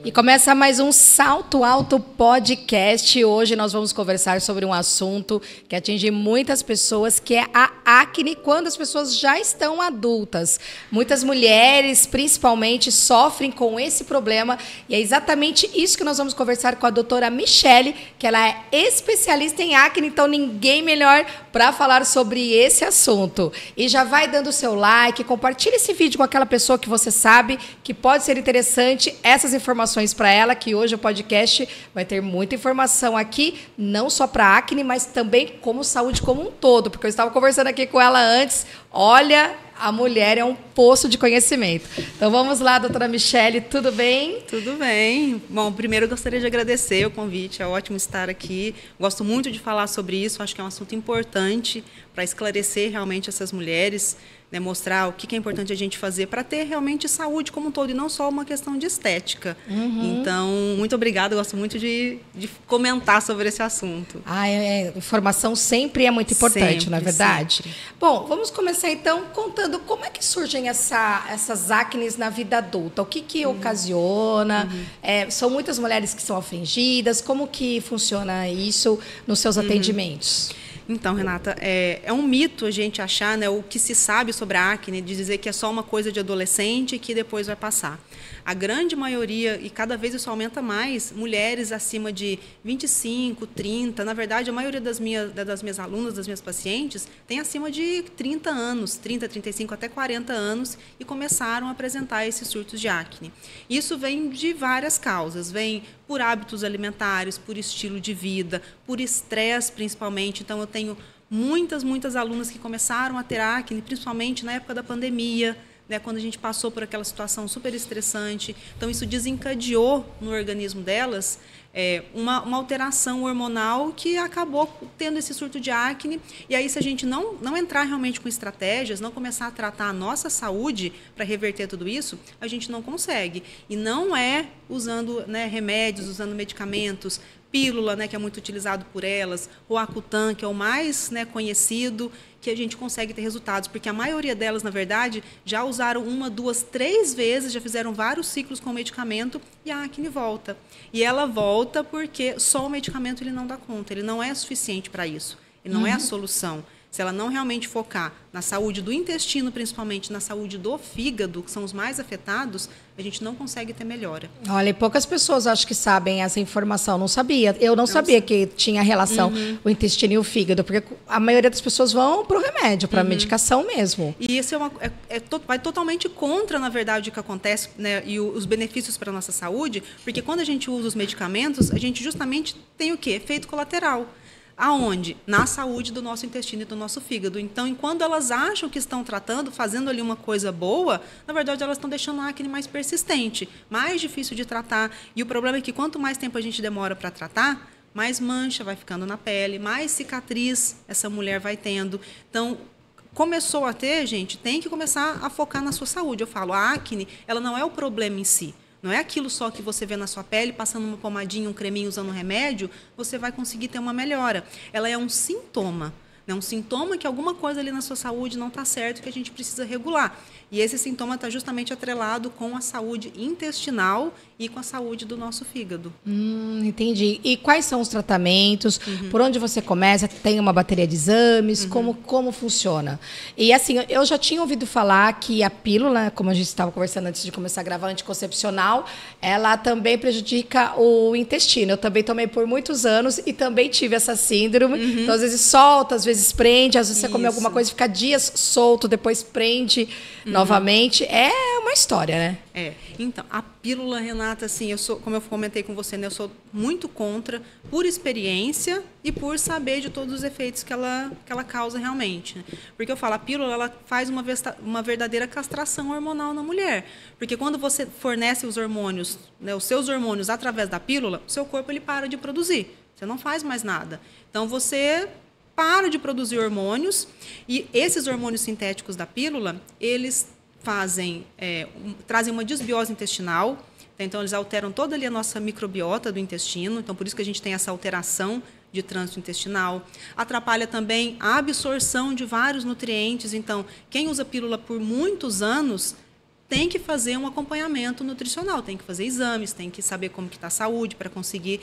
E começa mais um Salto Alto Podcast. Hoje nós vamos conversar sobre um assunto que atinge muitas pessoas, que é a acne quando as pessoas já estão adultas. Muitas mulheres, principalmente, sofrem com esse problema e é exatamente isso que nós vamos conversar com a doutora Michele, que ela é especialista em acne, então ninguém melhor para falar sobre esse assunto. E já vai dando o seu like, compartilha esse vídeo com aquela pessoa que você sabe que pode ser interessante essas informações para ela, que hoje o podcast vai ter muita informação aqui, não só para acne, mas também como saúde como um todo, porque eu estava conversando aqui com ela antes. Olha, a mulher é um poço de conhecimento. Então vamos lá, doutora Michele, tudo bem? Tudo bem. Bom, primeiro eu gostaria de agradecer o convite, é ótimo estar aqui. Gosto muito de falar sobre isso, acho que é um assunto importante para esclarecer realmente essas mulheres, né, mostrar o que é importante a gente fazer para ter realmente saúde como um todo e não só uma questão de estética. Então, muito obrigada, gosto muito de comentar sobre esse assunto. Informação sempre é muito importante, Sempre, não é verdade? sempre. Bom, vamos começar então contando como é que surgem essas acnes na vida adulta. O que ocasiona? São muitas mulheres que são afligidas? Como que funciona isso nos seus atendimentos? Então, Renata, é um mito a gente achar, né, o que se sabe sobre a acne, de dizer que é só uma coisa de adolescente e que depois vai passar. A grande maioria, e cada vez isso aumenta mais, mulheres acima de 25, 30, na verdade, a maioria das minhas alunas, das minhas pacientes, tem acima de 30 anos, 30, 35, até 40 anos, e começaram a apresentar esses surtos de acne. Isso vem de várias causas, vem por hábitos alimentares, por estilo de vida, por estresse principalmente. Então, eu tenho muitas alunas que começaram a ter acne, principalmente na época da pandemia, né, quando a gente passou por aquela situação super estressante. Então, isso desencadeou no organismo delas uma alteração hormonal que acabou tendo esse surto de acne. E aí, se a gente não entrar realmente com estratégias, não começar a tratar a nossa saúde para reverter tudo isso, a gente não consegue. E não é usando, né, remédios, usando medicamentos, pílula, né, que é muito utilizado por elas, o Accutane, que é o mais, né, conhecido, que a gente consegue ter resultados, porque a maioria delas, na verdade, já usaram 1, 2, 3 vezes, já fizeram vários ciclos com o medicamento e a acne volta. E ela volta porque só o medicamento ele não dá conta, ele não é suficiente para isso, ele não é a solução. Se ela não realmente focar na saúde do intestino, principalmente na saúde do fígado, que são os mais afetados, a gente não consegue ter melhora. Olha, poucas pessoas acho que sabem essa informação. Não sabia. Eu não sabia que tinha relação o intestino e o fígado, porque a maioria das pessoas vão para o remédio, para a medicação mesmo. E isso vai totalmente contra, na verdade, o que acontece, né, e os benefícios para a nossa saúde, porque quando a gente usa os medicamentos, a gente justamente tem o quê? Efeito colateral. Aonde? Na saúde do nosso intestino e do nosso fígado. Então, enquanto elas acham que estão tratando, fazendo ali uma coisa boa, na verdade, elas estão deixando a acne mais persistente, mais difícil de tratar. E o problema é que quanto mais tempo a gente demora para tratar, mais mancha vai ficando na pele, mais cicatriz essa mulher vai tendo. Então, começou a ter, gente, tem que começar a focar na sua saúde. Eu falo, a acne, ela não é o problema em si. Não é aquilo só que você vê na sua pele, passando uma pomadinha, um creminho, usando um remédio, você vai conseguir ter uma melhora. Ela é um sintoma. É um sintoma que alguma coisa ali na sua saúde não está certo, que a gente precisa regular. E esse sintoma está justamente atrelado com a saúde intestinal e com a saúde do nosso fígado. Entendi. E quais são os tratamentos? Por onde você começa? Tem uma bateria de exames? Como funciona? E assim, eu já tinha ouvido falar que a pílula, como a gente estava conversando antes de começar a gravar, anticoncepcional, ela também prejudica o intestino. Eu também tomei por muitos anos e também tive essa síndrome. Então, às vezes solta, às vezes prende, às vezes você come alguma coisa e fica dias solto, depois prende novamente. É uma história, né? Então, a pílula, Renata, assim, como eu comentei com você, né, eu sou muito contra, por experiência e por saber de todos os efeitos que ela causa realmente. Né? Porque eu falo, a pílula ela faz uma verdadeira castração hormonal na mulher. Porque quando você fornece os hormônios, né, os seus hormônios através da pílula, o seu corpo ele para de produzir. Você não faz mais nada. Então, você para de produzir hormônios e esses hormônios sintéticos da pílula, eles trazem uma desbiose intestinal, então eles alteram toda ali a nossa microbiota do intestino, então por isso que a gente tem essa alteração de trânsito intestinal. Atrapalha também a absorção de vários nutrientes, então quem usa pílula por muitos anos tem que fazer um acompanhamento nutricional, tem que fazer exames, tem que saber como que está a saúde para conseguir,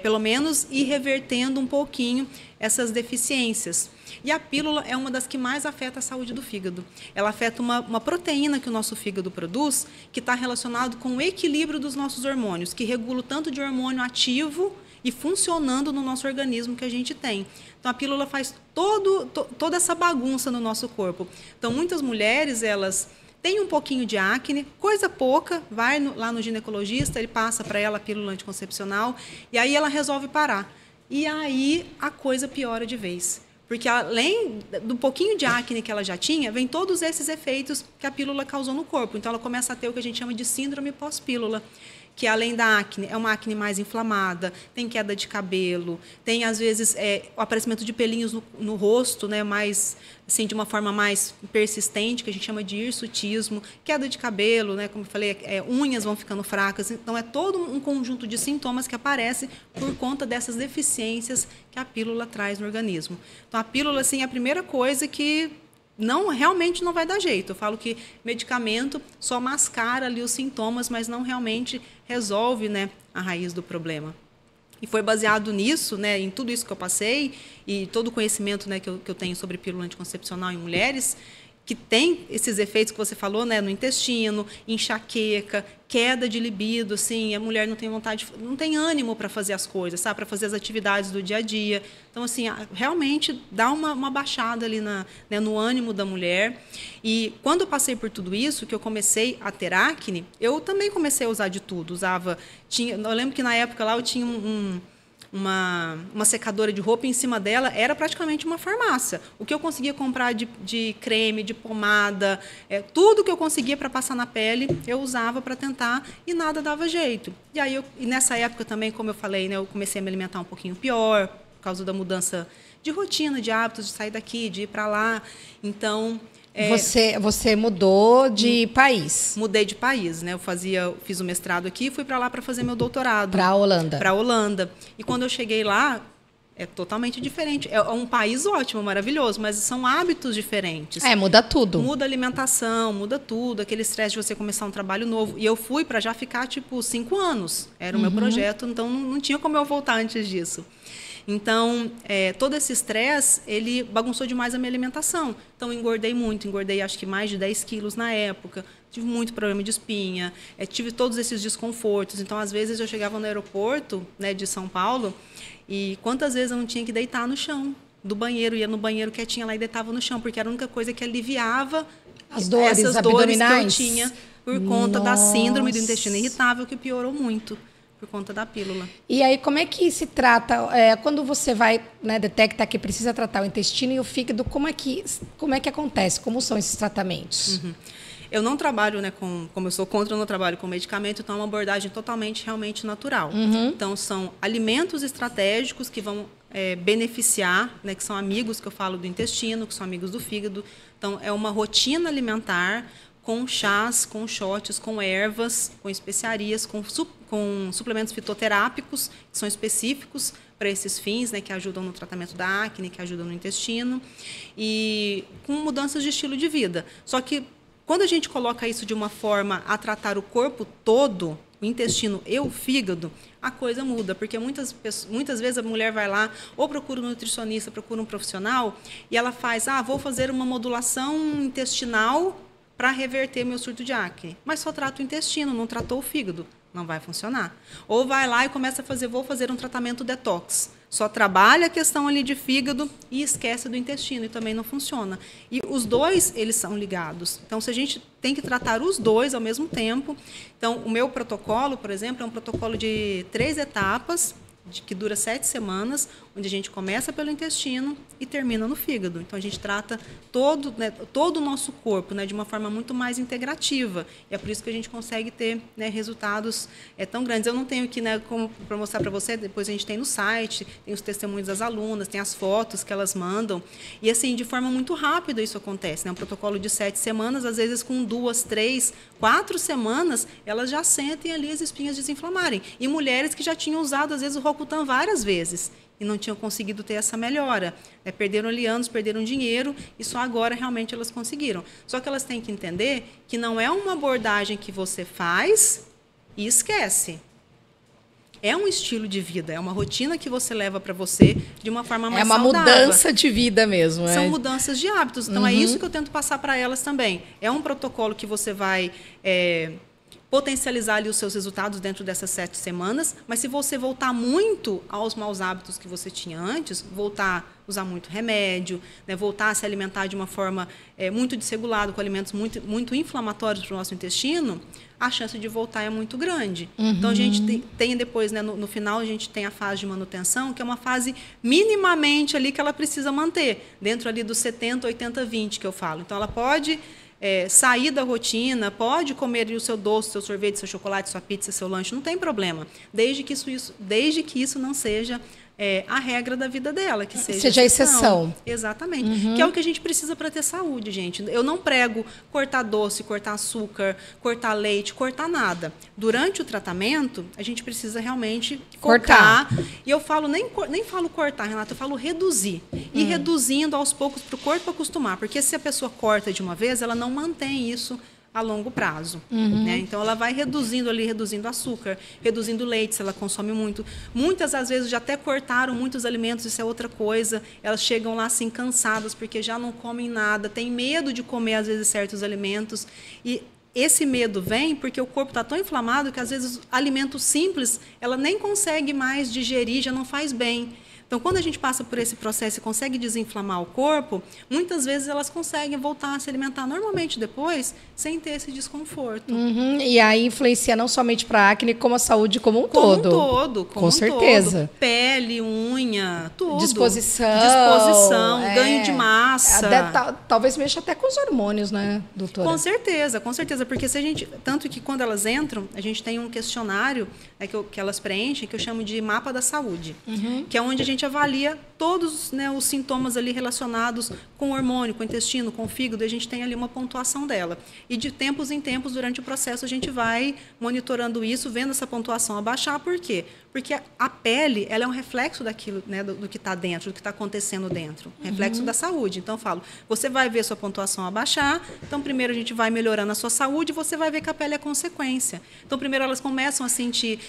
pelo menos, ir revertendo um pouquinho essas deficiências. E a pílula é uma das que mais afeta a saúde do fígado. Ela afeta uma proteína que o nosso fígado produz, que está relacionado com o equilíbrio dos nossos hormônios, que regula o tanto de hormônio ativo e funcionando no nosso organismo que a gente tem. Então, a pílula faz toda essa bagunça no nosso corpo. Então, muitas mulheres, elas têm um pouquinho de acne, coisa pouca, vai lá no ginecologista, ele passa para ela a pílula anticoncepcional, e aí ela resolve parar. E aí a coisa piora de vez. Porque além do pouquinho de acne que ela já tinha, vem todos esses efeitos que a pílula causou no corpo. Então, ela começa a ter o que a gente chama de síndrome pós-pílula, que além da acne, é uma acne mais inflamada, tem queda de cabelo, tem, às vezes, o aparecimento de pelinhos no rosto, né, mais, assim, de uma forma mais persistente, que a gente chama de hirsutismo, queda de cabelo, né, como eu falei, unhas vão ficando fracas. Então, é todo um conjunto de sintomas que aparece por conta dessas deficiências que a pílula traz no organismo. Então, a pílula, assim, é a primeira coisa que realmente não vai dar jeito. Eu falo que medicamento só mascara ali os sintomas, mas não realmente resolve, né, a raiz do problema. E foi baseado nisso, né, em tudo isso que eu passei e todo o conhecimento, né, que eu tenho sobre pílula anticoncepcional em mulheres, que tem esses efeitos que você falou, né, no intestino, enxaqueca, queda de libido, assim, a mulher não tem vontade, não tem ânimo para fazer as coisas, sabe, para fazer as atividades do dia a dia. Então, assim, realmente dá uma baixada ali no ânimo da mulher. E quando eu passei por tudo isso, que eu comecei a ter acne, eu também comecei a usar de tudo. Eu lembro que na época lá eu tinha uma secadora de roupa, e em cima dela era praticamente uma farmácia. O que eu conseguia comprar de creme, de pomada, tudo que eu conseguia para passar na pele, eu usava para tentar, e nada dava jeito. E aí, nessa época também, como eu falei, né, eu comecei a me alimentar um pouquinho pior, por causa da mudança de rotina, de hábitos, de sair daqui, de ir para lá. Então, Você mudou de país? Mudei de país, né? Fiz o mestrado aqui e fui para lá para fazer meu doutorado. Para a Holanda? Para a Holanda. E quando eu cheguei lá, é totalmente diferente. É um país ótimo, maravilhoso, mas são hábitos diferentes. Muda tudo. Muda a alimentação, muda tudo. Aquele estresse de você começar um trabalho novo. E eu fui para já ficar, 5 anos. Era o meu projeto, então não tinha como eu voltar antes disso. Então, todo esse estresse, ele bagunçou demais a minha alimentação. Então, engordei muito, acho que mais de 10 quilos na época. Tive muito problema de espinha, tive todos esses desconfortos. Então, às vezes, eu chegava no aeroporto, né, de São Paulo, e quantas vezes eu não tinha que deitar no chão do banheiro, ia no banheiro quietinha lá e deitava no chão, porque era a única coisa que aliviava essas dores que eu tinha por conta da síndrome do intestino irritável, que piorou muito por conta da pílula. E aí, como é que se trata, quando você vai, né, detecta que precisa tratar o intestino e o fígado, como é que acontece? Como são esses tratamentos? Eu não trabalho, né, como eu sou contra, eu não trabalho com medicamento, então é uma abordagem totalmente, realmente natural. Então, são alimentos estratégicos que vão beneficiar, né, que são amigos, que eu falo, do intestino, que são amigos do fígado. Então, é uma rotina alimentar com chás, com shots, com ervas, com especiarias, com suplementos fitoterápicos, que são específicos para esses fins, né, que ajudam no tratamento da acne, que ajudam no intestino, e com mudanças de estilo de vida. Só que, quando a gente coloca isso de uma forma a tratar o corpo todo, o intestino e o fígado, a coisa muda, porque muitas vezes a mulher vai lá, ou procura um nutricionista, procura um profissional, e ela faz, vou fazer uma modulação intestinal para reverter meu surto de acne. Mas só trata o intestino, não tratou o fígado. Não vai funcionar. Ou vai lá e começa a vou fazer um tratamento detox. Só trabalha a questão ali de fígado e esquece do intestino, e também não funciona. E os dois, eles são ligados. Então, se a gente tem que tratar os dois ao mesmo tempo. Então, o meu protocolo, por exemplo, é um protocolo de 3 etapas, que dura 7 semanas, onde a gente começa pelo intestino e termina no fígado. Então, a gente trata todo o nosso corpo, né, de uma forma muito mais integrativa. E é por isso que a gente consegue ter, né, resultados tão grandes. Eu não tenho aqui, né, para mostrar para você, depois a gente tem no site, tem os testemunhos das alunas, tem as fotos que elas mandam. E, assim, de forma muito rápida isso acontece. Né? Um protocolo de 7 semanas, às vezes com 2, 3, 4 semanas, elas já sentem ali as espinhas desinflamarem. E mulheres que já tinham usado, às vezes, o Roacutan várias vezes. e não tinham conseguido ter essa melhora. Perderam ali anos, perderam dinheiro e só agora realmente elas conseguiram. Só que elas têm que entender que não é uma abordagem que você faz e esquece. É um estilo de vida, é uma rotina que você leva para você de uma forma mais saudável. É uma mudança de vida mesmo. São mudanças de hábitos. Então, é isso que eu tento passar para elas também. É um protocolo que você vai potencializar ali os seus resultados dentro dessas 7 semanas, mas se você voltar muito aos maus hábitos que você tinha antes, voltar a usar muito remédio, né, voltar a se alimentar de uma forma muito desregulada, com alimentos muito inflamatórios para o nosso intestino, a chance de voltar é muito grande. Então, a gente tem depois, né, no final, a gente tem a fase de manutenção, que é uma fase minimamente ali que ela precisa manter, dentro ali dos 70, 80, 20 que eu falo. Então, ela pode sair da rotina, pode comer o seu doce, seu sorvete, seu chocolate, sua pizza, seu lanche, não tem problema, desde que isso não seja a regra da vida dela, que seja exceção. Exatamente. Que é o que a gente precisa para ter saúde, gente. Eu não prego cortar doce, cortar açúcar, cortar leite, cortar nada. Durante o tratamento, a gente precisa realmente cortar. E eu falo, nem falo cortar, Renata, eu falo reduzir. E reduzindo aos poucos para o corpo acostumar. Porque se a pessoa corta de uma vez, ela não mantém isso a longo prazo. Né? Então, ela vai reduzindo açúcar, reduzindo leite, se ela consome muito. Muitas, às vezes, já até cortaram muitos alimentos, isso é outra coisa. Elas chegam lá, assim, cansadas, porque já não comem nada, têm medo de comer, às vezes, certos alimentos. E esse medo vem porque o corpo está tão inflamado que, às vezes, alimentos simples, ela nem consegue mais digerir, já não faz bem. Então, quando a gente passa por esse processo e consegue desinflamar o corpo, muitas vezes elas conseguem voltar a se alimentar normalmente depois, sem ter esse desconforto. E aí influencia não somente para a acne, como a saúde como um todo. Com certeza. Pele, unha, tudo. Disposição, ganho de massa. Talvez mexa até com os hormônios, né, doutora? Com certeza. Porque se a gente... Tanto que quando elas entram, a gente tem um questionário que elas preenchem, que eu chamo de mapa da saúde, que é onde a gente avalia todos, né, os sintomas ali relacionados com o hormônio, com o intestino, com o fígado, e a gente tem ali uma pontuação dela. E de tempos em tempos, durante o processo, a gente vai monitorando isso, vendo essa pontuação abaixar. Por quê? Porque a pele, ela é um reflexo daquilo, né, do que está dentro, do que está acontecendo dentro. Reflexo da saúde. Então, eu falo, você vai ver sua pontuação abaixar, então, primeiro a gente vai melhorando a sua saúde, e você vai ver que a pele é consequência. Então, primeiro elas começam a sentir,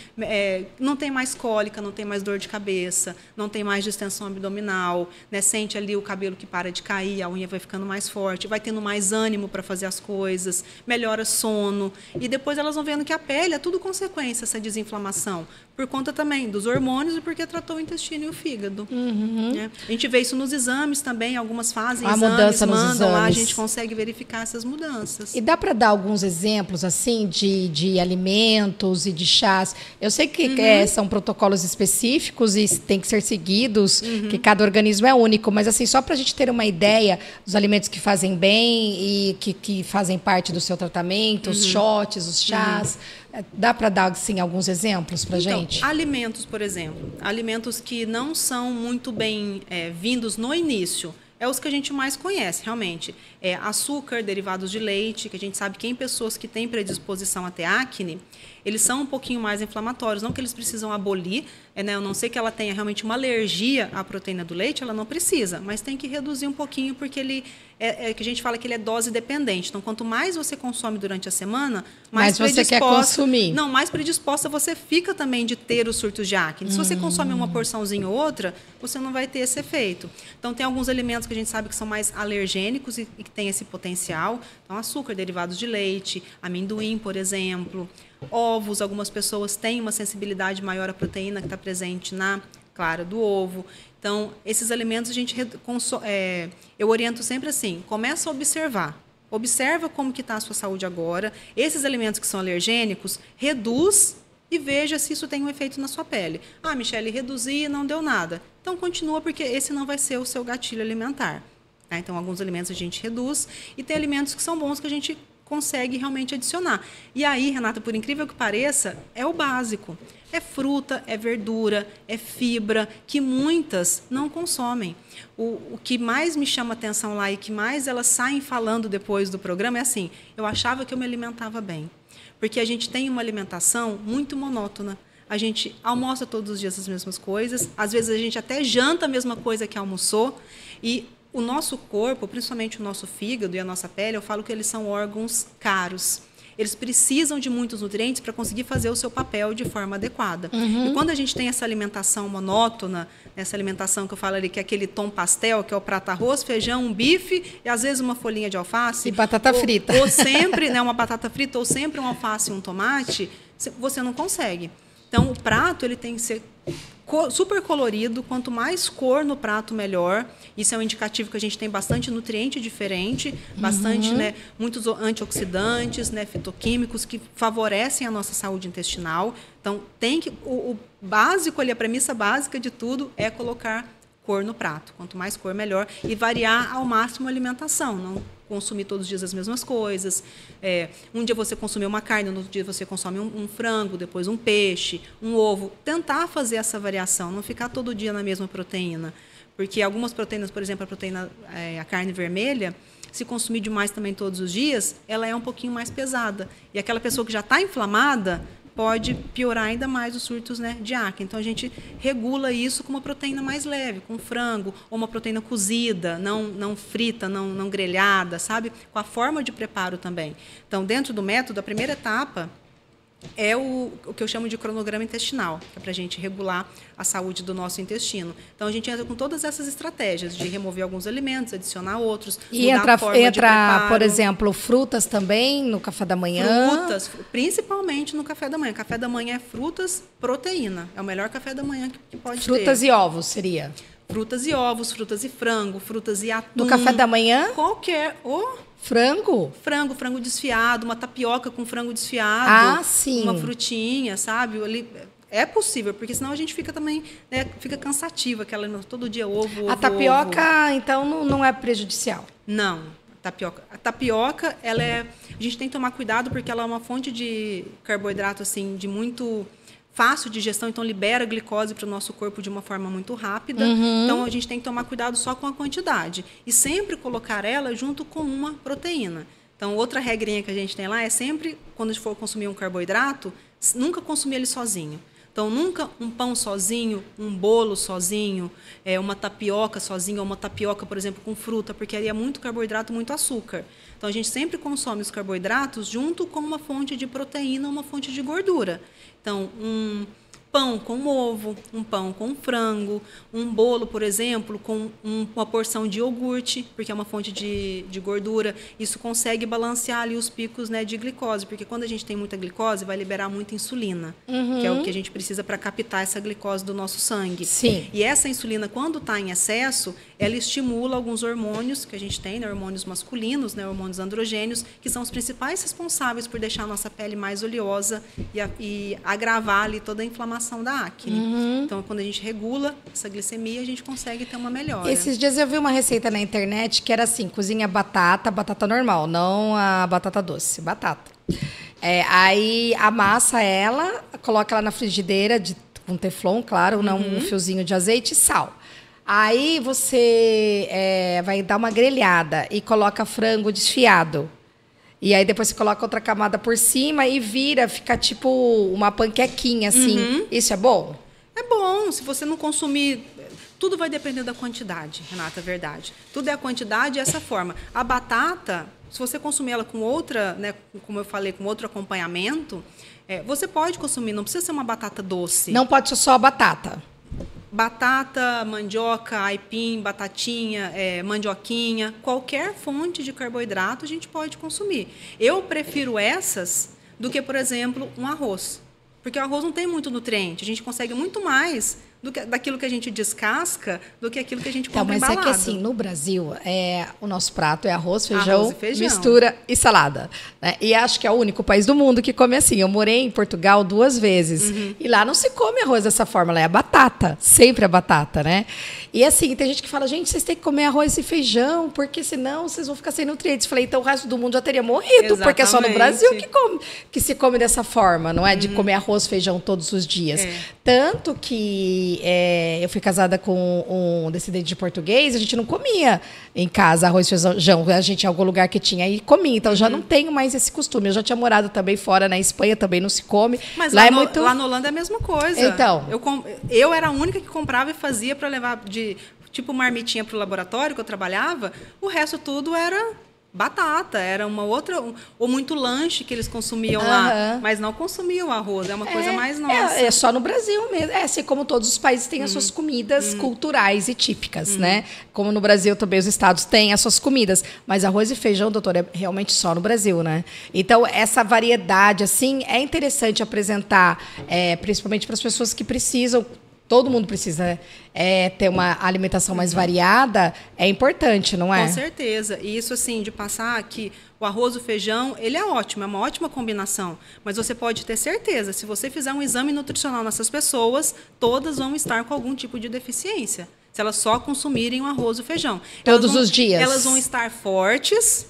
não tem mais cólica, não tem mais dor de cabeça, não tem mais distensão abdominal, né? Sente ali o cabelo que para de cair, a unha vai ficando mais forte, vai tendo mais ânimo para fazer as coisas, melhora sono. E depois elas vão vendo que a pele é tudo consequência, essa desinflamação, por conta também dos hormônios e porque tratou o intestino e o fígado. Né? A gente vê isso nos exames também, algumas fazem exames, mandam lá, a gente consegue verificar essas mudanças. E dá para dar alguns exemplos assim de alimentos e de chás? Eu sei que são protocolos específicos e tem que ser seguidos, que cada organismo é único, mas assim, só para a gente ter uma ideia dos alimentos que fazem bem e que fazem parte do seu tratamento, os shots, os chás, dá para dar assim, alguns exemplos para a gente? Alimentos, por exemplo, alimentos que não são muito bem vindos no início, é os que a gente mais conhece, realmente. Açúcar, derivados de leite, que a gente sabe que em pessoas que têm predisposição a ter acne, eles são um pouquinho mais inflamatórios. Não que eles precisam abolir, né? Eu não sei que ela tenha realmente uma alergia à proteína do leite, ela não precisa, mas tem que reduzir um pouquinho, porque ele que a gente fala que ele é dose dependente. Então, quanto mais você consome durante a semana, mais você quer consumir. Não, mais predisposta você fica também de ter os surtos de acne. Se você consome uma porçãozinha ou outra, você não vai ter esse efeito. Então, tem alguns alimentos que a gente sabe que são mais alergênicos e que têm esse potencial. Então, açúcar, derivados de leite, amendoim, por exemplo. Ovos, algumas pessoas têm uma sensibilidade maior à proteína que está presente na clara do ovo. Então, esses alimentos eu oriento sempre assim, começa a observar. Observa como que está a sua saúde agora. Esses alimentos que são alergênicos, reduz e veja se isso tem um efeito na sua pele. Ah, Michele, reduzi e não deu nada. Então, continua, porque esse não vai ser o seu gatilho alimentar. Então, alguns alimentos a gente reduz e tem alimentos que são bons que a gente consegue realmente adicionar. E aí, Renata, por incrível que pareça, é o básico. É fruta, é verdura, é fibra, que muitas não consomem. O que mais me chama atenção lá e que mais elas saem falando depois do programa é assim, eu achava que eu me alimentava bem. Porque a gente tem uma alimentação muito monótona. a gente almoça todos os dias as mesmas coisas, às vezes a gente até janta a mesma coisa que almoçou, e o nosso corpo, principalmente o nosso fígado e a nossa pele, eu falo que eles são órgãos caros. Eles precisam de muitos nutrientes para conseguir fazer o seu papel de forma adequada. E quando a gente tem essa alimentação monótona, essa alimentação que eu falo ali, que é aquele tom pastel, que é o prato arroz, feijão, um bife e às vezes uma folhinha de alface. E batata frita. Ou sempre, né, uma batata frita, ou sempre um alface e um tomate, você não consegue. Então, o prato ele tem que ser super colorido, quanto mais cor no prato, melhor. Isso é um indicativo que a gente tem bastante nutriente diferente, bastante, né, muitos antioxidantes, né, fitoquímicos que favorecem a nossa saúde intestinal. Então, tem que o básico ali, a premissa básica de tudo é colocar cor no prato. Quanto mais cor, melhor. E variar ao máximo a alimentação, não consumir todos os dias as mesmas coisas. Um dia você consumir uma carne, no outro dia você consome um frango, depois um peixe, um ovo. Tentar fazer essa variação, não ficar todo dia na mesma proteína. Porque algumas proteínas, por exemplo, a carne vermelha, se consumir demais também todos os dias, ela é um pouquinho mais pesada. E aquela pessoa que já está inflamada pode piorar ainda mais os surtos, né, de acne. Então, a gente regula isso com uma proteína mais leve, com frango, ou uma proteína cozida, não frita, não grelhada, sabe? Com a forma de preparo também. Então, dentro do método, a primeira etapa é o que eu chamo de cronograma intestinal, que é para a gente regular a saúde do nosso intestino. Então, a gente entra com todas essas estratégias de remover alguns alimentos, adicionar outros, e mudar a forma de preparo. Por exemplo, frutas também no café da manhã? Frutas, principalmente no café da manhã. Café da manhã é frutas, proteína. É o melhor café da manhã que pode ter. Frutas e ovos seria? Frutas e ovos, frutas e frango, frutas e atum. No café da manhã? Qualquer. Frango? Frango desfiado, uma tapioca com frango desfiado. Ah, sim. Uma frutinha, sabe? É possível, porque senão a gente fica também, né, fica cansativo, todo dia ovo. A tapioca, então, não é prejudicial? Não. A tapioca, a gente tem que tomar cuidado porque ela é uma fonte de carboidrato assim, de muito fácil digestão, então libera glicose para o nosso corpo de uma forma muito rápida. Então, a gente tem que tomar cuidado só com a quantidade. E sempre colocar ela junto com uma proteína. Então, outra regrinha que a gente tem lá é sempre, quando a gente for consumir um carboidrato, nunca consumir ele sozinho. Então, nunca um pão sozinho, um bolo sozinho, uma tapioca sozinho, ou uma tapioca, por exemplo, com fruta, porque aí é muito carboidrato, muito açúcar. Então, a gente sempre consome os carboidratos junto com uma fonte de proteína, uma fonte de gordura. Então, um pão com ovo, um pão com frango, um bolo, por exemplo, com uma porção de iogurte, porque é uma fonte de gordura. Isso consegue balancear ali os picos, né, de glicose, porque quando a gente tem muita glicose, vai liberar muita insulina, que é o que a gente precisa para captar essa glicose do nosso sangue. Sim. E essa insulina, quando está em excesso, ela estimula alguns hormônios que a gente tem, né, hormônios masculinos, né, hormônios androgênios, que são os principais responsáveis por deixar a nossa pele mais oleosa e agravar ali toda a inflamação da acne. Então, quando a gente regula essa glicemia, a gente consegue ter uma melhora. Esses dias eu vi uma receita na internet que era assim, cozinha batata normal, não a batata doce, batata. Aí amassa ela, coloca ela na frigideira com teflon, claro, não um fiozinho de azeite e sal. Aí você vai dar uma grelhada e coloca frango desfiado. E aí depois você coloca outra camada por cima e vira, fica tipo uma panquequinha, assim. Isso é bom? É bom. Se você não consumir... Tudo vai depender da quantidade, Renata, é verdade. Tudo é a quantidade e essa forma. A batata, se você consumir ela com outra, né, como eu falei, com outro acompanhamento, você pode consumir, não precisa ser uma batata doce. Não pode ser só a batata. Batata, mandioca, aipim, batatinha, mandioquinha, qualquer fonte de carboidrato a gente pode consumir. Eu prefiro essas do que, por exemplo, um arroz. Porque o arroz não tem muito nutriente. A gente consegue muito mais daquilo que a gente descasca do que aquilo que a gente compra embalado. Mas é que assim, no Brasil, o nosso prato é arroz, feijão, mistura e salada. Né? E acho que é o único país do mundo que come assim. Eu morei em Portugal 2 vezes. E lá não se come arroz dessa forma, lá é a batata. Sempre a batata, né? E assim, tem gente que fala, gente, vocês têm que comer arroz e feijão, porque senão vocês vão ficar sem nutrientes. Falei, então o resto do mundo já teria morrido, exatamente. Porque é só no Brasil que se come dessa forma, não é? De comer arroz, feijão todos os dias. Tanto que que eu fui casada com um descendente de português, a gente não comia em casa arroz e feijão. A gente em algum lugar que tinha e comia. Então, já não tenho mais esse costume. Eu já tinha morado também fora, na Espanha, também não se come. Mas lá, lá na Holanda é a mesma coisa. Então. Eu era a única que comprava e fazia para levar tipo marmitinha para o laboratório que eu trabalhava. O resto tudo era batata, era uma outra, ou muito lanche que eles consumiam lá, mas não consumiam arroz, é uma coisa mais nossa. É só no Brasil mesmo, assim como todos os países têm as suas comidas culturais e típicas, né? Como no Brasil também os estados têm as suas comidas, mas arroz e feijão, doutor, é realmente só no Brasil, né? Então, essa variedade, assim, é interessante apresentar, principalmente para as pessoas que precisam. Todo mundo precisa ter uma alimentação mais variada, é importante, não é? Com certeza. E isso, assim, de passar que o arroz e o feijão, ele é ótimo, é uma ótima combinação. Mas você pode ter certeza, se você fizer um exame nutricional nessas pessoas, todas vão estar com algum tipo de deficiência. Se elas só consumirem o arroz e o feijão. Todos os dias. Elas vão estar fortes,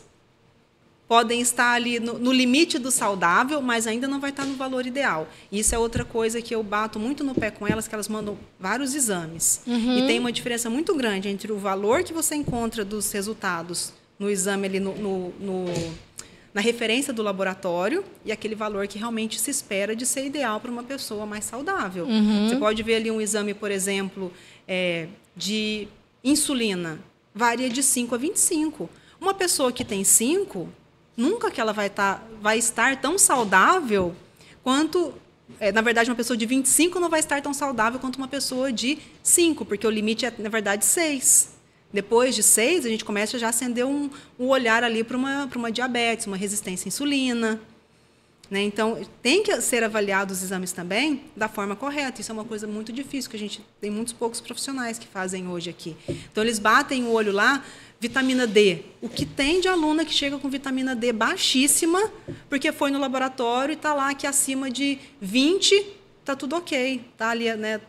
podem estar ali no limite do saudável, mas ainda não vai estar no valor ideal. Isso é outra coisa que eu bato muito no pé com elas, que elas mandam vários exames. E tem uma diferença muito grande entre o valor que você encontra dos resultados no exame, ali na referência do laboratório, e aquele valor que realmente se espera de ser ideal para uma pessoa mais saudável. Você pode ver ali um exame, por exemplo, de insulina, varia de 5 a 25. Uma pessoa que tem 5... nunca que ela vai estar tão saudável quanto... na verdade, uma pessoa de 25 não vai estar tão saudável quanto uma pessoa de 5, porque o limite é, na verdade, 6. Depois de 6, a gente começa já a acender um olhar ali para uma diabetes, uma resistência à insulina. Né? Então, tem que ser avaliados os exames também da forma correta. Isso é uma coisa muito difícil, que a gente tem muitos poucos profissionais que fazem hoje aqui. Então, eles batem o olho lá, vitamina D. O que tem de aluna que chega com vitamina D baixíssima, porque foi no laboratório e está lá que acima de 20 está tudo ok. Está ali, né,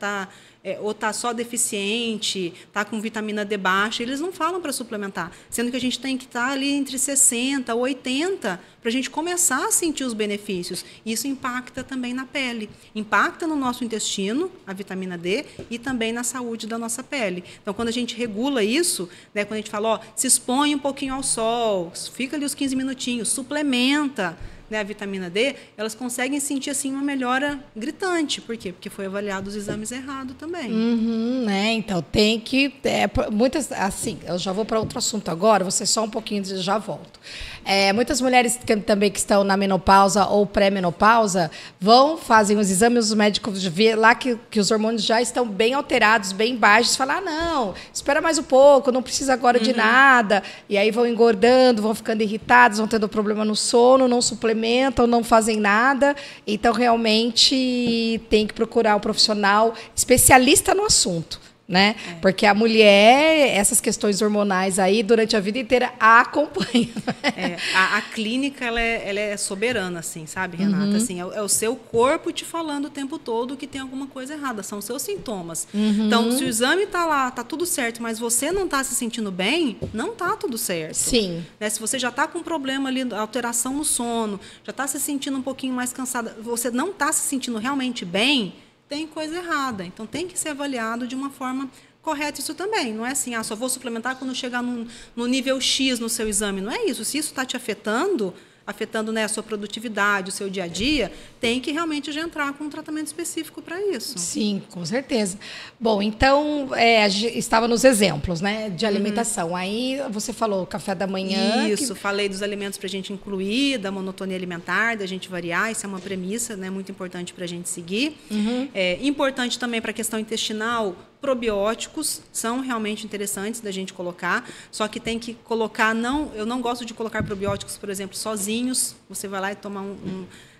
ou está só deficiente, está com vitamina D baixa, eles não falam para suplementar. Sendo que a gente tem que estar ali entre 60 ou 80 para a gente começar a sentir os benefícios. Isso impacta também na pele. Impacta no nosso intestino, a vitamina D, e também na saúde da nossa pele. Então, quando a gente regula isso, né, quando a gente fala, se expõe um pouquinho ao sol, fica ali os 15 minutinhos, suplementa, né, a vitamina D, elas conseguem sentir assim uma melhora gritante. Por quê? Porque foi avaliado os exames errado também. Né? Então tem que muitas, assim, eu já vou para outro assunto agora, você só um pouquinho e já volto. Muitas mulheres também que estão na menopausa ou pré-menopausa fazem os exames, os médicos vê lá que os hormônios já estão bem alterados, bem baixos, falam, não, espera mais um pouco, não precisa agora de nada, e aí vão engordando, vão ficando irritados, vão tendo problema no sono, não suplementam, não fazem nada. Então, realmente, tem que procurar um profissional especialista no assunto, né? Porque a mulher, essas questões hormonais aí, durante a vida inteira, a acompanha. A clínica, ela é soberana, assim, sabe, Renata? Assim, é o seu corpo te falando o tempo todo que tem alguma coisa errada, são os seus sintomas. Então, se o exame está lá, está tudo certo, mas você não está se sentindo bem, não está tudo certo. Sim. Né? Se você já está com problema ali, alteração no sono, já está se sentindo um pouquinho mais cansada, você não está se sentindo realmente bem, tem coisa errada. Então, tem que ser avaliado de uma forma correta isso também. Não é assim, só vou suplementar quando chegar no nível X no seu exame. Não é isso. Se isso está te afetando, né, a sua produtividade, o seu dia a dia, tem que realmente já entrar com um tratamento específico para isso. Sim, com certeza. Bom, então, a gente estava nos exemplos, né, de alimentação. Aí você falou café da manhã. Isso, falei dos alimentos para a gente incluir, da monotonia alimentar, da gente variar. Isso é uma premissa, né, muito importante para a gente seguir. Importante também para a questão intestinal, probióticos são realmente interessantes da gente colocar, só que tem que colocar, eu não gosto de colocar probióticos, por exemplo, sozinhos. Você vai lá e toma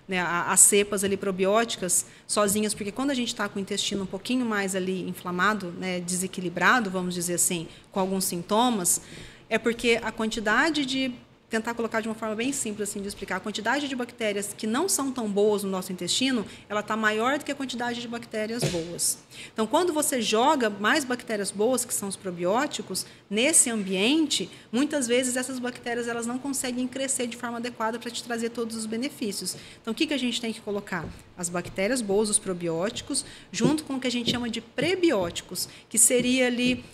né, as cepas ali probióticas sozinhas, porque quando a gente está com o intestino um pouquinho mais ali inflamado, né, desequilibrado, vamos dizer assim, com alguns sintomas, é porque a quantidade de tentar colocar de uma forma bem simples assim de explicar. A quantidade de bactérias que não são tão boas no nosso intestino, ela está maior do que a quantidade de bactérias boas. Então, quando você joga mais bactérias boas, que são os probióticos, nesse ambiente, muitas vezes essas bactérias elas não conseguem crescer de forma adequada para te trazer todos os benefícios. Então, o que a gente tem que colocar? As bactérias boas, os probióticos, junto com o que a gente chama de prebióticos, que seria ali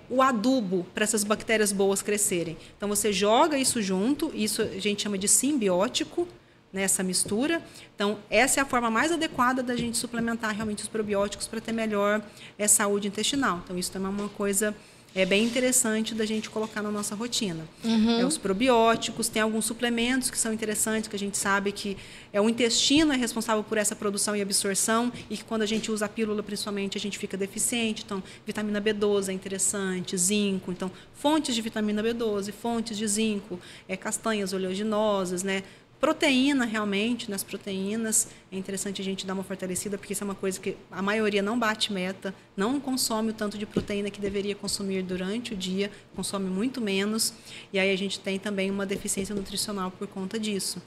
o adubo para essas bactérias boas crescerem. Então, você joga isso junto, isso a gente chama de simbiótico, né, essa mistura. Então, essa é a forma mais adequada da gente suplementar realmente os probióticos para ter melhor saúde intestinal. Então, isso também é uma coisa bem interessante da gente colocar na nossa rotina. Os probióticos, tem alguns suplementos que são interessantes, que a gente sabe que o intestino é responsável por essa produção e absorção, e que quando a gente usa a pílula, principalmente, a gente fica deficiente. Então, vitamina B12 é interessante, zinco. Então, fontes de vitamina B12, fontes de zinco, castanhas oleaginosas, né? Proteína, realmente, nas proteínas, é interessante a gente dar uma fortalecida, porque isso é uma coisa que a maioria não bate meta, não consome o tanto de proteína que deveria consumir durante o dia, consome muito menos, e aí a gente tem também uma deficiência nutricional por conta disso.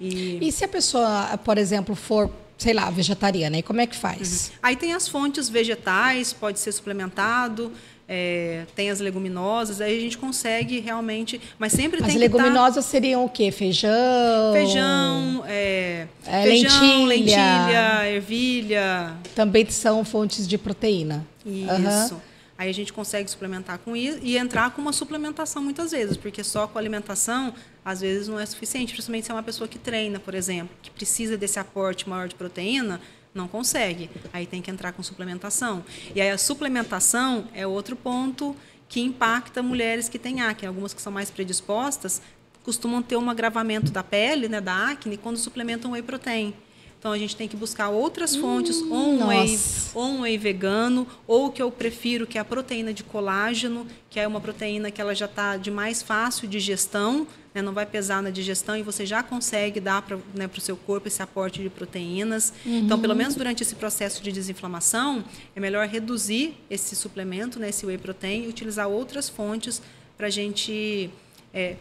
E se a pessoa, por exemplo, for, sei lá, vegetariana, e como é que faz? Aí tem as fontes vegetais, pode ser suplementado, tem as leguminosas, aí a gente consegue realmente, mas sempre tem que leguminosas seriam o quê? Feijão, lentilha, ervilha. Também são fontes de proteína. Isso. Aí a gente consegue suplementar com isso e entrar com uma suplementação muitas vezes, porque só com alimentação, às vezes, não é suficiente, principalmente se é uma pessoa que treina, por exemplo, que precisa desse aporte maior de proteína, não consegue. Aí tem que entrar com suplementação. E aí a suplementação é outro ponto que impacta mulheres que têm acne. Algumas que são mais predispostas costumam ter um agravamento da pele, né, da acne, quando suplementam whey protein. Então, a gente tem que buscar outras fontes, ou um whey vegano, ou o que eu prefiro, que é a proteína de colágeno, que é uma proteína que ela já está de mais fácil digestão, né, não vai pesar na digestão e você já consegue dar para o seu corpo esse aporte de proteínas. Então, pelo menos durante esse processo de desinflamação, é melhor reduzir esse suplemento, né, esse whey protein, e utilizar outras fontes para a gente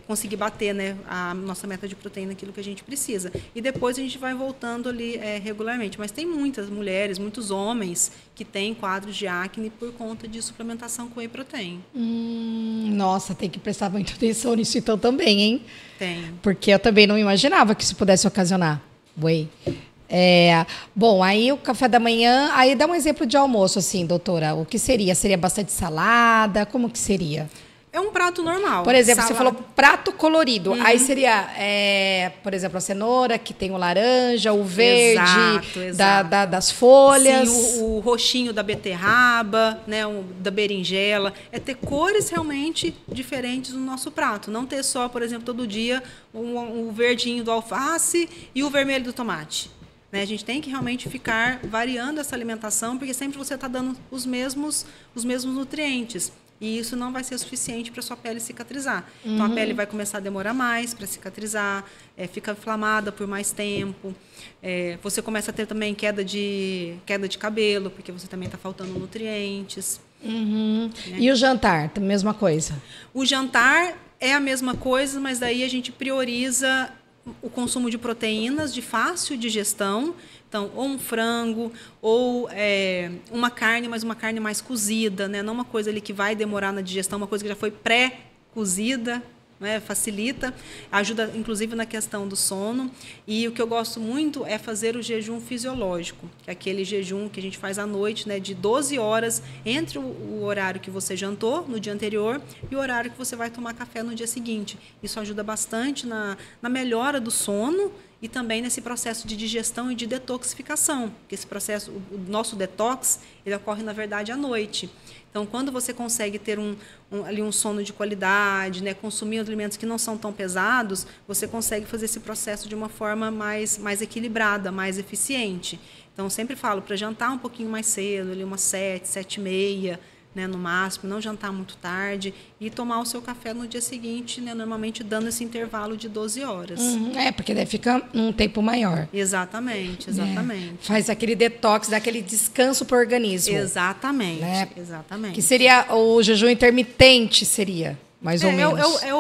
conseguir bater, né, a nossa meta de proteína, aquilo que a gente precisa. E depois a gente vai voltando ali regularmente. Mas tem muitas mulheres, muitos homens que têm quadros de acne por conta de suplementação com whey protein. Nossa, tem que prestar muita atenção nisso então também, hein? Tem. Porque eu também não imaginava que isso pudesse ocasionar whey. Bom, aí o café da manhã, aí dá um exemplo de almoço, assim, doutora. O que seria? Seria bastante salada? Como que seria? É um prato normal. Por exemplo, você falou prato colorido. Aí seria, por exemplo, a cenoura, que tem o laranja, o verde exato. Das folhas. Sim, o roxinho da beterraba, né, da berinjela. É ter cores realmente diferentes no nosso prato. Não ter só, por exemplo, todo dia o verdinho do alface e o vermelho do tomate. Né, a gente tem que realmente ficar variando essa alimentação, porque sempre você está dando os mesmos nutrientes. E isso não vai ser suficiente para a sua pele cicatrizar. Então, a pele vai começar a demorar mais para cicatrizar, fica inflamada por mais tempo. Você começa a ter também queda de cabelo, porque você também está faltando nutrientes. Né? E o jantar, a mesma coisa? O jantar é a mesma coisa, mas daí a gente prioriza o consumo de proteínas de fácil digestão. Então, ou um frango, ou uma carne, mas uma carne mais cozida, né? Não uma coisa ali que vai demorar na digestão, uma coisa que já foi pré-cozida, né? Facilita, ajuda inclusive na questão do sono. E o que eu gosto muito é fazer o jejum fisiológico, que é aquele jejum que a gente faz à noite, né? De 12 horas entre o horário que você jantou no dia anterior e o horário que você vai tomar café no dia seguinte. Isso ajuda bastante na melhora do sono e também nesse processo de digestão e de detoxificação. Porque esse processo, o nosso detox, ele ocorre, na verdade, à noite. Então, quando você consegue ter ali um sono de qualidade, né, consumir alimentos que não são tão pesados, você consegue fazer esse processo de uma forma mais equilibrada, mais eficiente. Então, eu sempre falo para jantar um pouquinho mais cedo, ali umas 7, 7h30, né, no máximo, não jantar muito tarde e tomar o seu café no dia seguinte, né, normalmente dando esse intervalo de 12 horas. Porque daí fica um tempo maior. Exatamente. Faz aquele detox, dá aquele descanso para o organismo. Exatamente, né? exatamente. Que seria o jejum intermitente, seria? mais ou menos. É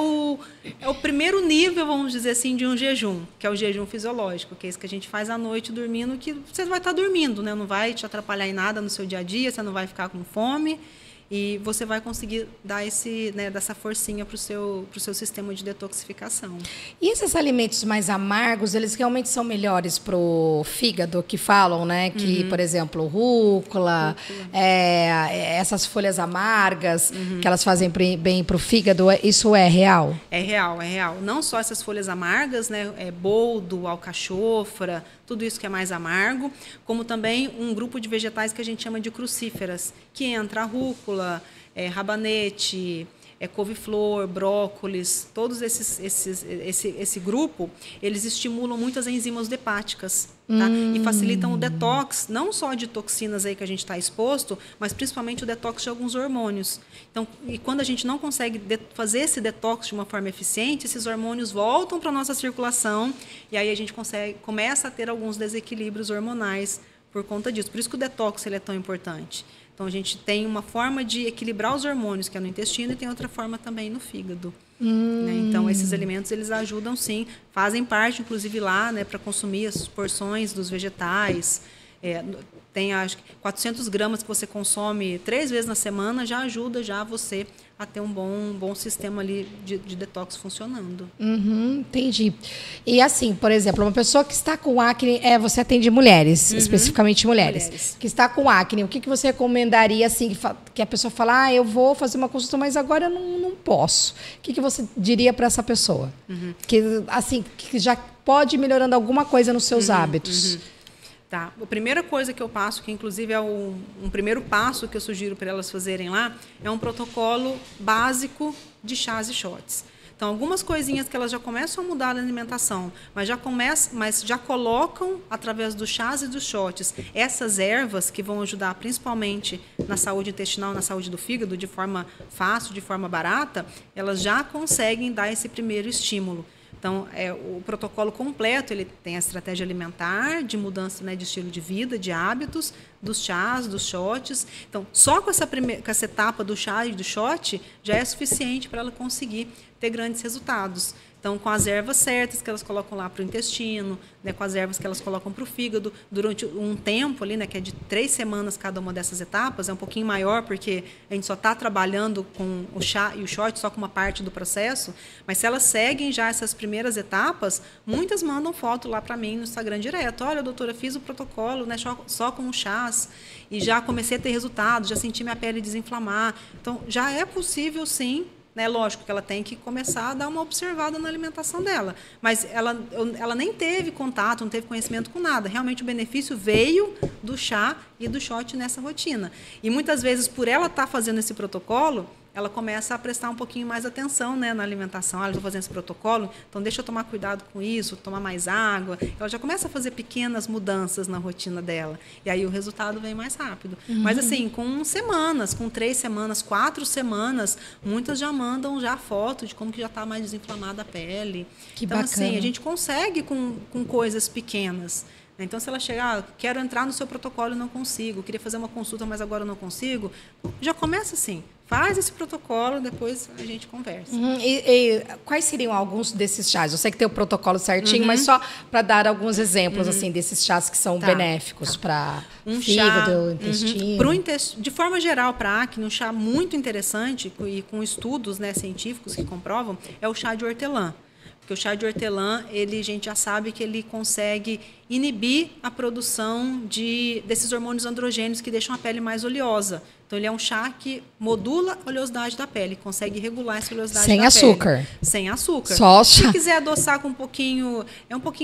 o primeiro nível, vamos dizer assim, de um jejum, que é o jejum fisiológico, que é isso que a gente faz à noite dormindo, que você vai estar dormindo, né? Não vai te atrapalhar em nada no seu dia a dia, você não vai ficar com fome e você vai conseguir dar dessa forcinha para o seu sistema de detoxificação. E esses alimentos mais amargos, eles realmente são melhores para o fígado, que falam, né? Que, por exemplo, rúcula, essas folhas amargas, que elas fazem bem para o fígado, isso é real? É real, é real. Não só essas folhas amargas, né? Boldo, alcachofra, tudo isso que é mais amargo, como também um grupo de vegetais que a gente chama de crucíferas, que entra a rúcula, rabanete, couve-flor, brócolis, todos esse grupo, eles estimulam muitas enzimas hepáticas, tá? E facilitam o detox, não só de toxinas aí que a gente está exposto, mas principalmente o detox de alguns hormônios. Então, e quando a gente não consegue fazer esse detox de uma forma eficiente, esses hormônios voltam para a nossa circulação e aí a gente começa a ter alguns desequilíbrios hormonais por conta disso. Por isso que o detox ele é tão importante. Então, a gente tem uma forma de equilibrar os hormônios, que é no intestino, e tem outra forma também no fígado. Né? Então, esses alimentos, eles ajudam, sim. Fazem parte, inclusive, lá, né, para consumir as porções dos vegetais. Tem, acho que, 400 gramas que você consome 3 vezes na semana, já ajuda você a ter um bom sistema ali de detox funcionando. Entendi. E assim, por exemplo, uma pessoa que está com acne, você atende mulheres, especificamente mulheres, que está com acne, o que você recomendaria, assim, que a pessoa fala, eu vou fazer uma consulta, mas agora eu não posso. O que você diria para essa pessoa? Que, assim, que já pode ir melhorando alguma coisa nos seus hábitos. Tá. A primeira coisa que eu passo, que inclusive é um primeiro passo que eu sugiro para elas fazerem lá, é um protocolo básico de chás e shots. Então, algumas coisinhas que elas já começam a mudar na alimentação, mas já colocam, através dos chás e dos shots, essas ervas que vão ajudar principalmente na saúde intestinal, na saúde do fígado, de forma fácil, de forma barata, elas já conseguem dar esse primeiro estímulo. Então, o protocolo completo, ele tem a estratégia alimentar, de mudança, né, de estilo de vida, de hábitos, dos chás, dos shots. Então, só com essa etapa do chá e do shot, já é suficiente para ela conseguir ter grandes resultados. Então, com as ervas certas que elas colocam lá para o intestino, né, com as ervas que elas colocam para o fígado, durante um tempo ali, né, que é de 3 semanas cada uma dessas etapas, é um pouquinho maior, porque a gente só está trabalhando com o chá e o shot, só com uma parte do processo, mas se elas seguem já essas primeiras etapas, muitas mandam foto lá para mim no Instagram direto. Olha, doutora, fiz o protocolo, né, só com o chás, e já comecei a ter resultados, já senti minha pele desinflamar. Então, já é possível, sim. Lógico que ela tem que começar a dar uma observada na alimentação dela. Mas ela nem teve contato, não teve conhecimento com nada. Realmente o benefício veio do chá e do shot nessa rotina. E muitas vezes, por ela estar fazendo esse protocolo, ela começa a prestar um pouquinho mais atenção, né, na alimentação. Eu estou fazendo esse protocolo, então deixa eu tomar cuidado com isso, tomar mais água. Ela já começa a fazer pequenas mudanças na rotina dela. E aí o resultado vem mais rápido. Mas assim, com semanas, com 3 semanas, 4 semanas, muitas já mandam já foto de como que já está mais desinflamada a pele. Que então, bacana. assim, a gente consegue com coisas pequenas. Então, se ela chegar, quero entrar no seu protocolo e não consigo, queria fazer uma consulta, mas agora não consigo, já começa assim. Faz esse protocolo, depois a gente conversa. E quais seriam alguns desses chás? Eu sei que tem o protocolo certinho, mas só para dar alguns exemplos assim desses chás que são benéficos para fígado, intestino. De forma geral, para acne, um chá muito interessante e com estudos, né, científicos que comprovam é o chá de hortelã. Porque o chá de hortelã, a gente já sabe que ele consegue inibir a produção desses hormônios androgênios que deixam a pele mais oleosa. Então, ele é um chá que modula a oleosidade da pele, consegue regular essa oleosidade da pele. Sem açúcar. Sem açúcar. Só chá. Se quiser adoçar com um pouquinho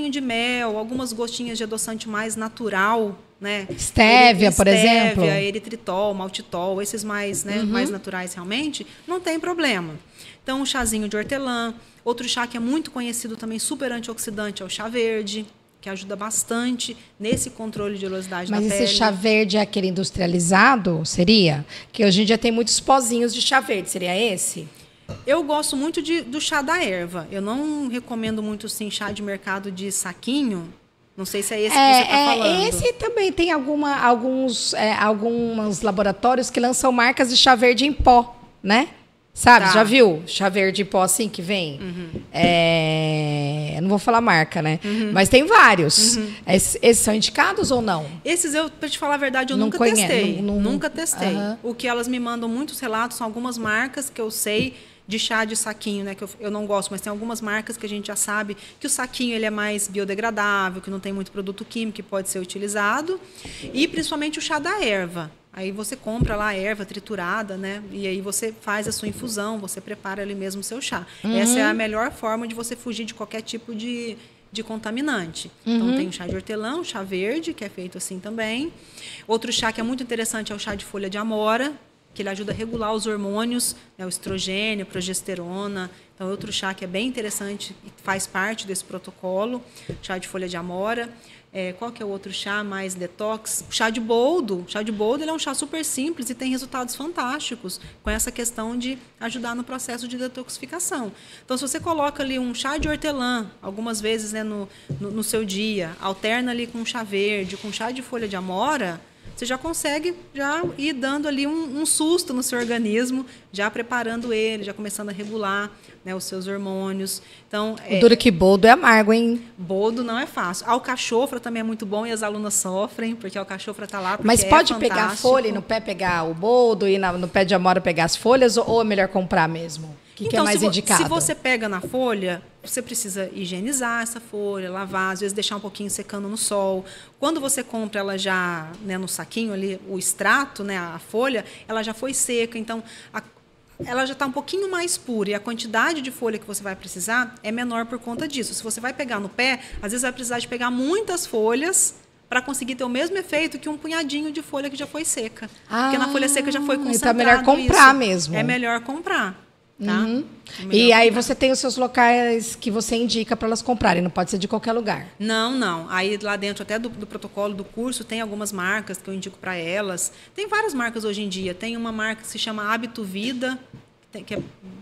de mel, algumas gotinhas de adoçante mais natural, né? Estévia, por exemplo. Estévia, eritritol, maltitol, esses mais, né, mais naturais realmente, não tem problema. Então, um chazinho de hortelã. Outro chá que é muito conhecido também, super antioxidante, é o chá verde, que ajuda bastante nesse controle de oleosidade da pele. Mas esse chá verde é aquele industrializado, seria? Que hoje em dia tem muitos pozinhos de chá verde, seria esse? Eu gosto muito do chá da erva. Eu não recomendo muito, sim, chá de mercado de saquinho. Não sei se é esse que você está falando. Esse também tem alguns laboratórios que lançam marcas de chá verde em pó, né? Sabe, Tá. já viu? Chá verde em pó assim que vem? Não vou falar marca, né? Mas tem vários. Esses são indicados ou não? Esses, para te falar a verdade, eu Não nunca conhe- testei. não- Nunca testei. Aham. O que elas me mandam muitos relatos são algumas marcas que eu sei de chá de saquinho, né? Que eu não gosto, mas tem algumas marcas que a gente já sabe que o saquinho ele é mais biodegradável, que não tem muito produto químico que pode ser utilizado. E principalmente o chá da erva. Aí você compra lá a erva triturada, né? E aí você faz a sua infusão, você prepara ali mesmo o seu chá. Essa é a melhor forma de você fugir de qualquer tipo de contaminante. Então, tem o chá de hortelã, o chá verde, que é feito assim também. Outro chá que é muito interessante é o chá de folha de amora, que ele ajuda a regular os hormônios, né, o estrogênio, a progesterona. Então, outro chá que é bem interessante e faz parte desse protocolo, chá de folha de amora. Qual que é o outro chá mais detox? O chá de boldo. O chá de boldo ele é um chá super simples e tem resultados fantásticos com essa questão de ajudar no processo de detoxificação. Então, se você coloca ali um chá de hortelã, algumas vezes, né, no seu dia, alterna ali com um chá verde, com chá de folha de amora, você já consegue ir dando ali um susto no seu organismo, já preparando ele, já começando a regular, né, os seus hormônios. Então, O duro que boldo é amargo, hein? boldo não é fácil. A alcachofra também é muito bom e as alunas sofrem, porque a alcachofra está lá porque Mas pode é pegar a fantástico. folha e no pé pegar o boldo e no pé de amora pegar as folhas ou é melhor comprar mesmo? O que é mais indicado? Se você pega na folha, você precisa higienizar essa folha, lavar, às vezes deixar um pouquinho secando no sol. Quando você compra ela já, né, no saquinho ali, o extrato, né, a folha, ela já foi seca, então ela já está um pouquinho mais pura e a quantidade de folha que você vai precisar é menor por conta disso. Se você vai pegar no pé, às vezes vai precisar de pegar muitas folhas para conseguir ter o mesmo efeito que um punhadinho de folha que já foi seca. Porque na folha seca já foi então é concentrado melhor comprar isso. mesmo. É melhor comprar. Tá? É melhor E aí comprar. você tem os seus locais que você indica para elas comprarem, não pode ser de qualquer lugar. Não. Aí lá dentro até do protocolo do curso tem algumas marcas que eu indico para elas. Tem várias marcas hoje em dia. Tem uma marca que se chama Hábito Vida, que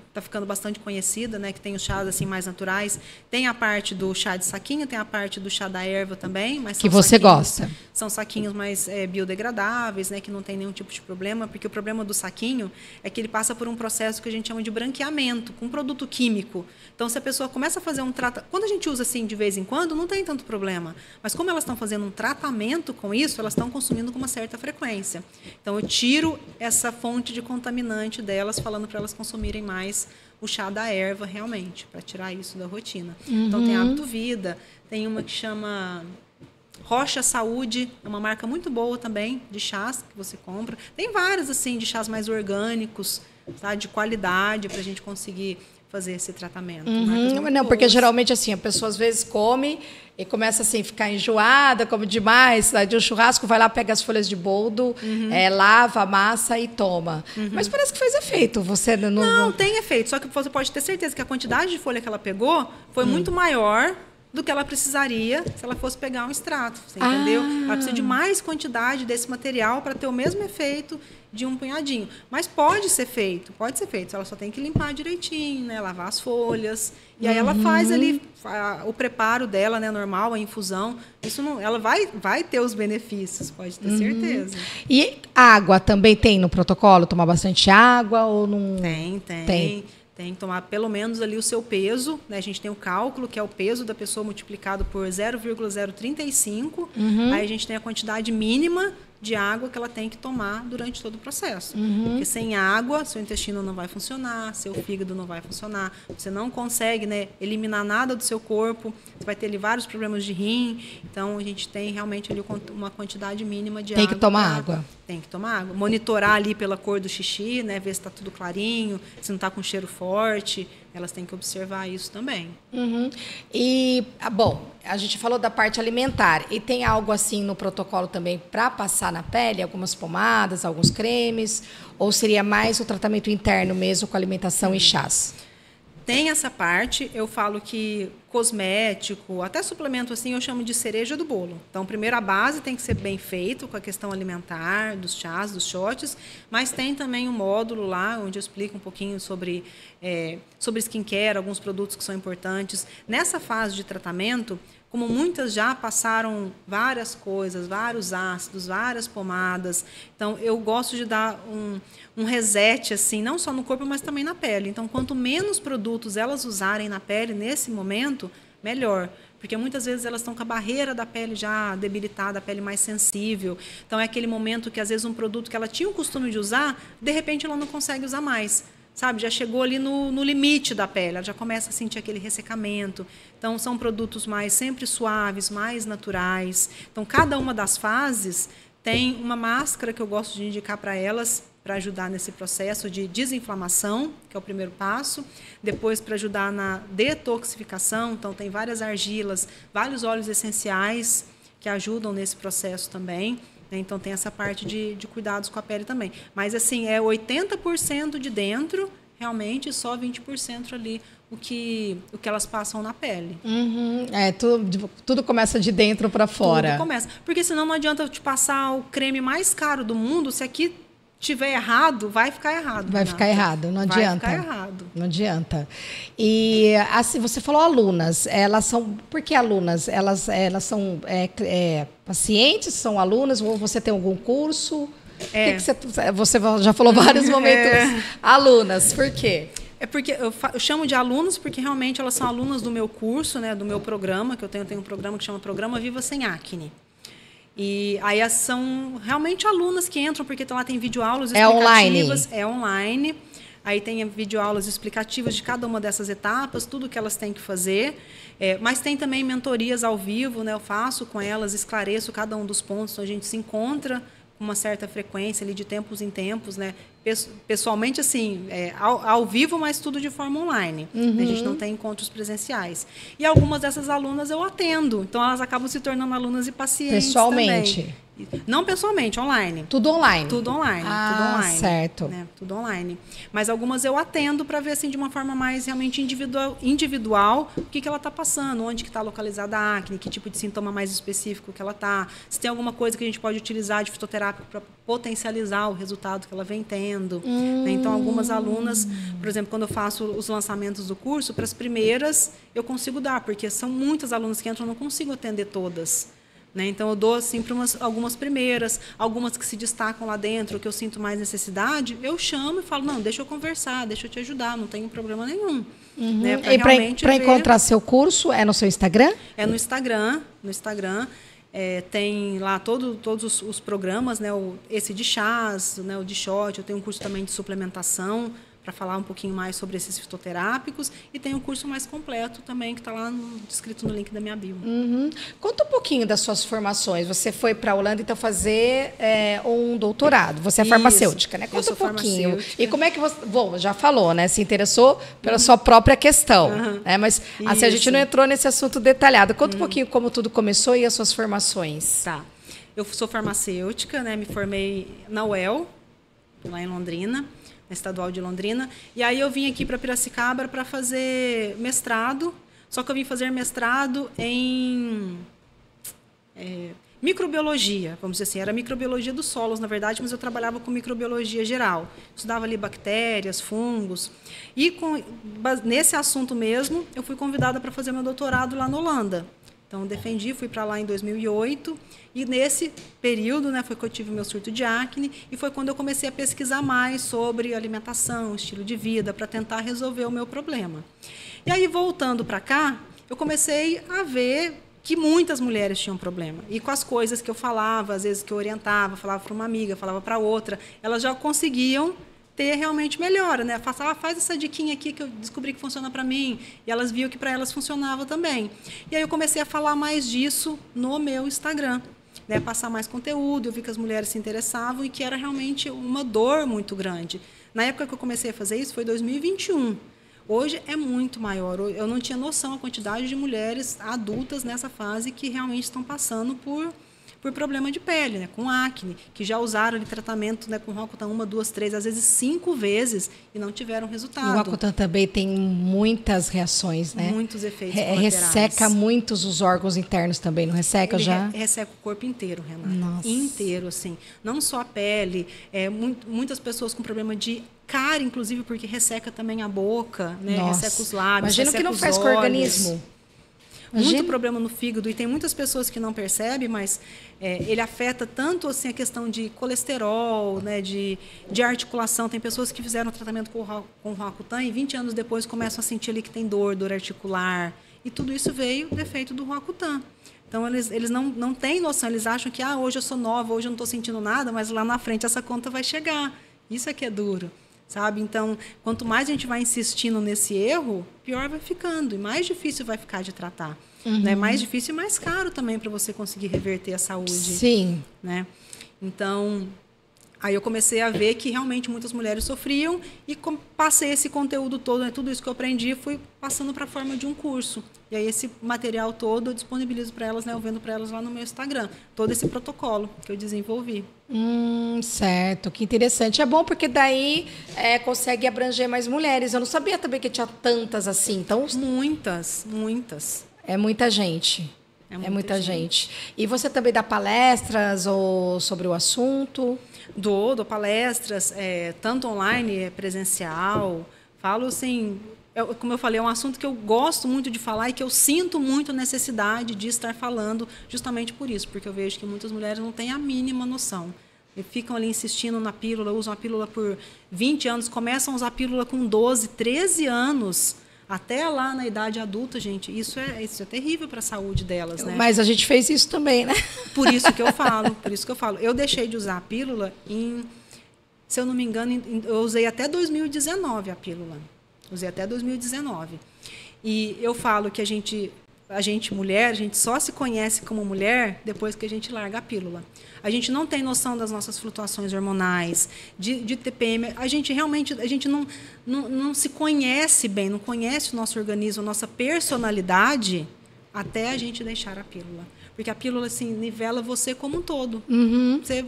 está ficando bastante conhecida, né? Que tem os chás assim mais naturais. Tem a parte do chá de saquinho, tem a parte do chá da erva também, mas Que são você saquinhos- gosta. São saquinhos mais biodegradáveis, né? Que não tem nenhum tipo de problema, porque o problema do saquinho é que ele passa por um processo que a gente chama de branqueamento, com produto químico. Então, se a pessoa começa a fazer um tratamento... Quando a gente usa assim de vez em quando, não tem tanto problema. Mas como elas estão fazendo um tratamento com isso, elas estão consumindo com uma certa frequência. Então, eu tiro essa fonte de contaminante delas, falando para elas consumirem mais o chá da erva, realmente, para tirar isso da rotina. Então, tem Hábito Vida, tem uma que chama Rocha Saúde, é uma marca muito boa também, de chás que você compra. Tem vários, assim, de chás mais orgânicos, tá? De qualidade, para a gente conseguir fazer esse tratamento. Marcas muito Não, porque boas. geralmente assim, a pessoa às vezes come e começa assim, a ficar enjoada, come demais, sai de um churrasco, vai lá, pega as folhas de boldo, lava, amassa e toma. Mas parece que faz efeito. Você Não, tem efeito. Só que você pode ter certeza que a quantidade de folha que ela pegou foi muito maior do que ela precisaria se ela fosse pegar um extrato. Você entendeu? Ela precisa de mais quantidade desse material para ter o mesmo efeito de um punhadinho. Mas pode ser feito. Ela só tem que limpar direitinho, né? Lavar as folhas. E aí ela faz ali o preparo dela, né? Normal, a infusão. Isso não, ela vai ter os benefícios, pode ter certeza. E água também tem no protocolo? Tomar bastante água ou não? Tem que tomar pelo menos ali o seu peso, né? A gente tem o cálculo, que é o peso da pessoa multiplicado por 0,035. Aí a gente tem a quantidade mínima de água que ela tem que tomar durante todo o processo. Porque sem água, seu intestino não vai funcionar, seu fígado não vai funcionar, você não consegue, né, eliminar nada do seu corpo, você vai ter ali vários problemas de rim. Então, a gente tem realmente ali uma quantidade mínima de água. Tem que tomar água. Tem que tomar água. Monitorar ali pela cor do xixi, né, ver se está tudo clarinho, se não está com cheiro forte. Elas têm que observar isso também. E, bom, a gente falou da parte alimentar. E tem algo assim no protocolo também para passar na pele? Algumas pomadas, alguns cremes? Ou seria mais o tratamento interno mesmo com alimentação e chás? Tem essa parte, eu falo que cosmético, até suplemento assim, eu chamo de cereja do bolo. Então, primeiro a base tem que ser bem feito com a questão alimentar, dos chás, dos shots, mas tem também um módulo lá onde eu explico um pouquinho sobre skincare, alguns produtos que são importantes. Nessa fase de tratamento, como muitas já passaram várias coisas, vários ácidos, várias pomadas. Então, eu gosto de dar um reset, assim, não só no corpo, mas também na pele. Então, quanto menos produtos elas usarem na pele nesse momento, melhor. Porque muitas vezes elas estão com a barreira da pele já debilitada, a pele mais sensível. Então, é aquele momento que, às vezes, um produto que ela tinha o costume de usar, de repente, ela não consegue usar mais. Sabe, já chegou ali no limite da pele, ela já começa a sentir aquele ressecamento. Então, são produtos mais sempre suaves, mais naturais. Então, cada uma das fases tem uma máscara que eu gosto de indicar para elas, para ajudar nesse processo de desinflamação, que é o primeiro passo. Depois, para ajudar na detoxificação. Então, tem várias argilas, vários óleos essenciais que ajudam nesse processo também. Então, tem essa parte de cuidados com a pele também. Mas, assim, é 80% de dentro, realmente, só 20% ali o que elas passam na pele. Uhum. Tudo começa de dentro para fora. Tudo começa. Porque, senão, não adianta eu te passar o creme mais caro do mundo, se aqui tiver errado, vai ficar errado. Vai ficar errado, não adianta. Vai ficar errado. Não adianta. E assim, você falou alunas, elas são... Por que alunas? Elas são pacientes, são alunas, ou você tem algum curso? Você já falou vários momentos. Alunas, por quê? É porque eu chamo de alunos porque realmente elas são alunas do meu curso, né, do meu programa, que eu tenho um programa que chama Programa Viva Sem Acne. E aí são realmente alunas que entram, porque lá tem videoaulas explicativas. É online. Aí tem videoaulas explicativas de cada uma dessas etapas, tudo que elas têm que fazer. Mas tem também mentorias ao vivo, né? Eu faço com elas, esclareço cada um dos pontos, então a gente se encontra com uma certa frequência, ali, de tempos em tempos, né? Pessoalmente, assim, ao vivo, mas tudo de forma online. Uhum. A gente não tem encontros presenciais. E algumas dessas alunas eu atendo. Então, elas acabam se tornando alunas e pacientes pessoalmente? Também. Não pessoalmente, online. Tudo online? Tudo online. Tudo online. Certo. Né? Tudo online. Mas algumas eu atendo para ver, assim, de uma forma mais realmente individual o que ela está passando, onde que está localizada a acne, que tipo de sintoma mais específico que ela está, se tem alguma coisa que a gente pode utilizar de fitoterápico para potencializar o resultado que ela vem tendo. Né? Então, algumas alunas, por exemplo, quando eu faço os lançamentos do curso, para as primeiras eu consigo dar, porque são muitas alunas que entram, eu não consigo atender todas. Né? Então, eu dou assim, para algumas primeiras, algumas que se destacam lá dentro, que eu sinto mais necessidade, eu chamo e falo, não, deixa eu conversar, deixa eu te ajudar, não tenho problema nenhum. Uhum. Né? Para encontrar seu curso, é no seu Instagram? É no Instagram. Tem lá todos os programas, né? Esse de chás, né? O de shot, eu tenho um curso também de suplementação, para falar um pouquinho mais sobre esses fitoterápicos, e tem um curso mais completo também, que está lá descrito no link da minha bio. Uhum. Conta um pouquinho das suas formações. Você foi para a Holanda, então, fazer um doutorado. Você é farmacêutica, né? Conta um pouquinho. E como é que você... Bom, já falou, né? Se interessou pela sua própria questão. Né? Mas assim, a gente não entrou nesse assunto detalhado. Conta um pouquinho como tudo começou e as suas formações. Tá. Eu sou farmacêutica, né? Me formei na UEL, lá em Londrina, na Estadual de Londrina. E aí eu vim aqui para Piracicaba para fazer mestrado, só que eu vim fazer mestrado em microbiologia, vamos dizer assim. Era microbiologia dos solos, na verdade, mas eu trabalhava com microbiologia geral. Estudava ali bactérias, fungos. E nesse assunto mesmo, eu fui convidada para fazer meu doutorado lá na Holanda. Então, fui para lá em 2008, e nesse período, né, foi que eu tive meu surto de acne, e foi quando eu comecei a pesquisar mais sobre alimentação, estilo de vida, para tentar resolver o meu problema. E aí, voltando para cá, eu comecei a ver que muitas mulheres tinham problema. E com as coisas que eu falava, às vezes que eu orientava, falava para uma amiga, falava para outra, elas já conseguiam ter realmente melhora, né? Faz essa diquinha aqui que eu descobri que funciona para mim. E elas viam que para elas funcionava também. E aí eu comecei a falar mais disso no meu Instagram, né? Passar mais conteúdo, eu vi que as mulheres se interessavam e que era realmente uma dor muito grande. Na época que eu comecei a fazer isso foi 2021. Hoje é muito maior. Eu não tinha noção da quantidade de mulheres adultas nessa fase que realmente estão passando por problema de pele, né, com acne, que já usaram de tratamento, né, com Roacutan 1, 2, 3, às vezes 5 vezes e não tiveram resultado. O Roacutan também tem muitas reações, né? Muitos efeitos colaterais. Resseca muitos os órgãos internos também, não resseca? Ele já? Resseca o corpo inteiro, Renata. Nossa. Inteiro, assim. Não só a pele, muitas pessoas com problema de cárie, inclusive, porque resseca também a boca, né? Resseca os lábios, imagina o que não faz com o organismo. muito problema no fígado, e tem muitas pessoas que não percebem, mas ele afeta tanto assim, a questão de colesterol, né, de articulação. Tem pessoas que fizeram tratamento com o Roacutan e 20 anos depois começam a sentir ali que tem dor articular. E tudo isso veio do efeito do Roacutan. Então, eles não têm noção, eles acham que hoje eu sou nova, hoje eu não estou sentindo nada, mas lá na frente essa conta vai chegar. Isso é que é duro. Sabe? Então, quanto mais a gente vai insistindo nesse erro, pior vai ficando e mais difícil vai ficar de tratar. Né? Mais difícil e mais caro também para você conseguir reverter a saúde. Sim. Né? Então, aí eu comecei a ver que realmente muitas mulheres sofriam e passei esse conteúdo todo, né? Tudo isso que eu aprendi, fui passando para a forma de um curso. E aí esse material todo eu disponibilizo para elas, né? Eu vendo para elas lá no meu Instagram. Todo esse protocolo que eu desenvolvi. Certo, que interessante. É bom porque daí consegue abranger mais mulheres. Eu não sabia também que tinha tantas assim. Então... Muitas. É muita gente. É muita gente. E você também dá palestras sobre o assunto? Dou palestras, tanto online, presencial. Falo assim, como eu falei, é um assunto que eu gosto muito de falar e que eu sinto muito necessidade de estar falando justamente por isso, porque eu vejo que muitas mulheres não têm a mínima noção. E ficam ali insistindo na pílula, usam a pílula por 20 anos, começam a usar a pílula com 12, 13 anos, até lá na idade adulta, gente. Isso é terrível para a saúde delas, né? Mas a gente fez isso também, né? Por isso que eu falo. Eu deixei de usar a pílula se eu não me engano, eu usei até 2019 a pílula. Usei até 2019. E eu falo que a gente mulher, a gente só se conhece como mulher depois que a gente larga a pílula. A gente não tem noção das nossas flutuações hormonais, de TPM. A gente não se conhece bem, não conhece o nosso organismo, a nossa personalidade, até a gente deixar a pílula. Porque a pílula, assim, nivela você como um todo.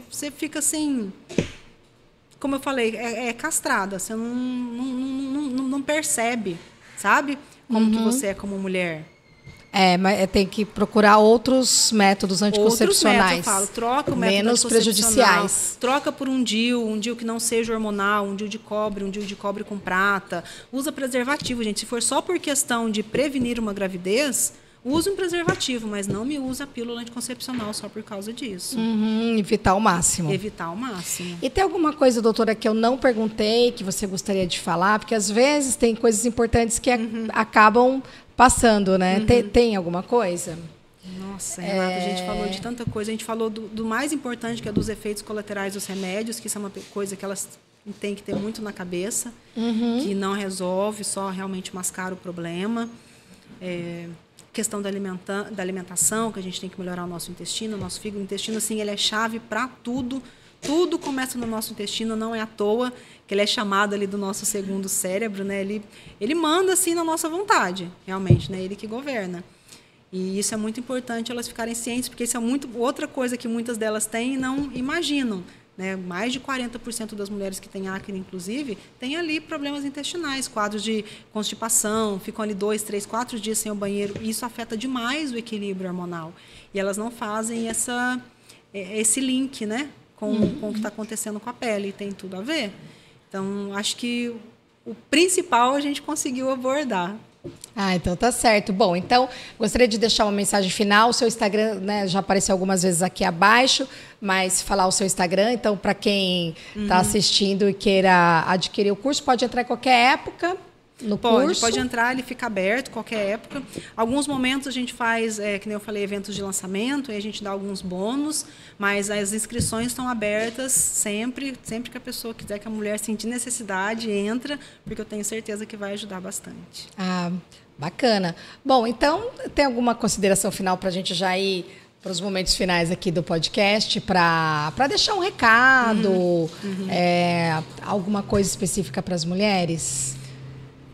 Você fica assim... Como eu falei, é castrada. Você não percebe, sabe? Como que você é como mulher. Mas tem que procurar outros métodos anticoncepcionais. Eu falo, troca o método menos prejudiciais. Troca por um DIU que não seja hormonal, um DIU de cobre com prata. Usa preservativo, gente. Se for só por questão de prevenir uma gravidez, use um preservativo, mas não me use a pílula anticoncepcional só por causa disso. Evitar ao máximo. Evitar ao máximo. E tem alguma coisa, doutora, que eu não perguntei, que você gostaria de falar? Porque às vezes tem coisas importantes que acabam passando, né? Tem alguma coisa? Nossa, Renata, a gente falou de tanta coisa. A gente falou do mais importante, que é dos efeitos colaterais dos remédios, que isso é uma coisa que elas têm que ter muito na cabeça, que não resolve, só realmente mascara o problema. Questão da alimentação, que a gente tem que melhorar o nosso intestino, o nosso fígado. O intestino, assim, ele é chave para tudo. Tudo começa no nosso intestino, não é à toa que ele é chamado ali do nosso segundo cérebro, né? Ele manda, assim, na nossa vontade, realmente, né? Ele que governa. E isso é muito importante elas ficarem cientes, porque isso é outra coisa que muitas delas têm e não imaginam. Né? Mais de 40% das mulheres que têm acne, inclusive, têm ali problemas intestinais, quadros de constipação, ficam ali 2, 3, 4 dias sem o banheiro. E isso afeta demais o equilíbrio hormonal. E elas não fazem esse link, né, com o que está acontecendo com a pele. E tem tudo a ver. Então, acho que o principal a gente conseguiu abordar. Então tá certo. Bom, então gostaria de deixar uma mensagem final. O seu Instagram, né, já apareceu algumas vezes aqui abaixo, mas falar o seu Instagram. Então, para quem está assistindo e queira adquirir o curso, pode entrar em qualquer época no curso? Pode entrar, ele fica aberto qualquer época. Alguns momentos a gente faz, que nem eu falei, eventos de lançamento, e a gente dá alguns bônus, mas as inscrições estão abertas sempre que a pessoa quiser, que a mulher sentir necessidade, entra, porque eu tenho certeza que vai ajudar bastante. Bacana. Bom, então, tem alguma consideração final para a gente já ir para os momentos finais aqui do podcast, para deixar um recado, alguma coisa específica para as mulheres?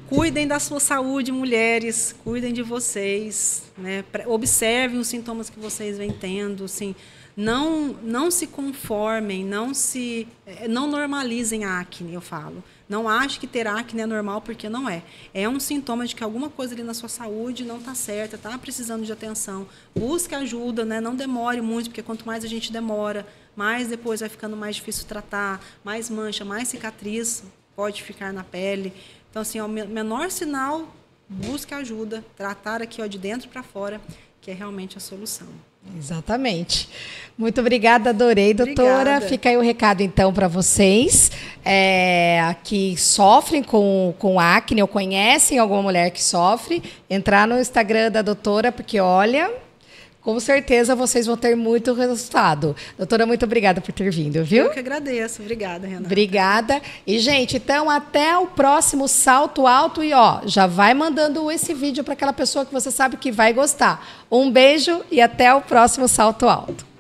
Cuidem da sua saúde, mulheres, cuidem de vocês, né? Observem os sintomas que vocês vêm tendo, assim, não se conformem, não normalizem a acne, eu falo. Não ache que ter acne é normal, porque não é. É um sintoma de que alguma coisa ali na sua saúde não está certa, está precisando de atenção. Busque ajuda, né? Não demore muito, porque quanto mais a gente demora, mais depois vai ficando mais difícil tratar, mais mancha, mais cicatriz pode ficar na pele. Então, assim, o menor sinal, busque ajuda, tratar aqui ó, de dentro para fora, que é realmente a solução. Exatamente. Muito obrigada, adorei, doutora. Obrigada. Fica aí o recado, então, para vocês que sofrem com acne ou conhecem alguma mulher que sofre, entrar no Instagram da doutora, porque, olha, com certeza vocês vão ter muito resultado. Doutora, muito obrigada por ter vindo, viu? Eu que agradeço. Obrigada, Renata. Obrigada. E, gente, então, até o próximo Salto Alto. E, ó, já vai mandando esse vídeo para aquela pessoa que você sabe que vai gostar. Um beijo e até o próximo Salto Alto.